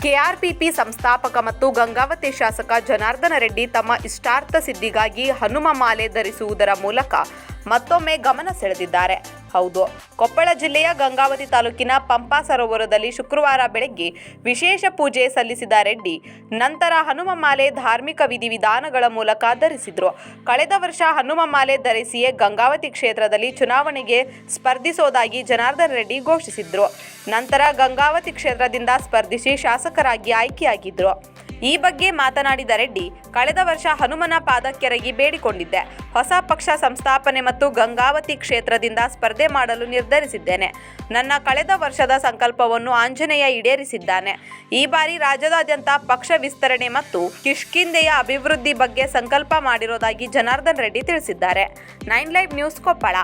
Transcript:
KRPP ಸಂಸ್ಥಾಪಕ ಮತ್ತು ಗಂಗಾವತಿ ಶಾಸಕ ಜನಾರ್ದನ ರೆಡ್ಡಿ ತಮ್ಮ ಇಷ್ಟಾರ್ಥ ಸಿದ್ಧಿಗಾಗಿ ಹನುಮ ಮಾಲೆ ಧರಿಸುವುದರ ಮೂಲಕ ಮತ್ತೊಮ್ಮೆ ಗಮನ ಸೆಳೆದಿದ್ದಾರೆ. ಹೌದು, ಕೊಪ್ಪಳ ಜಿಲ್ಲೆಯ ಗಂಗಾವತಿ ತಾಲೂಕಿನ ಪಂಪಾ ಸರೋವರದಲ್ಲಿ ಶುಕ್ರವಾರ ಬೆಳಗ್ಗೆ ವಿಶೇಷ ಪೂಜೆ ಸಲ್ಲಿಸಿದ ರೆಡ್ಡಿ ನಂತರ ಹನುಮ ಮಾಲೆ ಧಾರ್ಮಿಕ ವಿಧಿವಿಧಾನಗಳ ಮೂಲಕ ಧರಿಸಿದ್ರು. ಕಳೆದ ವರ್ಷ ಹನುಮ ಮಾಲೆ ಧರಿಸಿಯೇ ಗಂಗಾವತಿ ಕ್ಷೇತ್ರದಲ್ಲಿ ಚುನಾವಣೆಗೆ ಸ್ಪರ್ಧಿಸೋದಾಗಿ ಜನಾರ್ದನ ರೆಡ್ಡಿ ಘೋಷಿಸಿದ್ರು. ನಂತರ ಗಂಗಾವತಿ ಕ್ಷೇತ್ರದಿಂದ ಸ್ಪರ್ಧಿಸಿ ಶಾಸಕರಾಗಿ ಆಯ್ಕೆಯಾಗಿದ್ರು. ಈ ಬಗ್ಗೆ ಮಾತನಾಡಿದ ರೆಡ್ಡಿ, ಕಳೆದ ವರ್ಷ ಹನುಮನ ಪಾದಕ್ಕೆರಗಿ ಬೇಡಿಕೊಂಡಿದ್ದೆ. ಹೊಸ ಪಕ್ಷ ಸಂಸ್ಥಾಪನೆ ಮತ್ತು ಗಂಗಾವತಿ ಕ್ಷೇತ್ರದಿಂದ ಸ್ಪರ್ಧೆ ಮಾಡಲು ನಿರ್ಧರಿಸಿದ್ದೇನೆ. ನನ್ನ ಕಳೆದ ವರ್ಷದ ಸಂಕಲ್ಪವನ್ನು ಆಂಜನೇಯ ಈಡೇರಿಸಿದ್ದಾನೆ. ಈ ಬಾರಿ ರಾಜ್ಯದಾದ್ಯಂತ ಪಕ್ಷ ವಿಸ್ತರಣೆ ಮತ್ತು ಕಿಷ್ಕಿಂಧೆಯ ಅಭಿವೃದ್ಧಿ ಬಗ್ಗೆ ಸಂಕಲ್ಪ ಮಾಡಿರೋದಾಗಿ ಜನಾರ್ದನ ರೆಡ್ಡಿ ತಿಳಿಸಿದ್ದಾರೆ. 9 ಲೈವ್ ನ್ಯೂಸ್ ಕೊಪ್ಪಳ.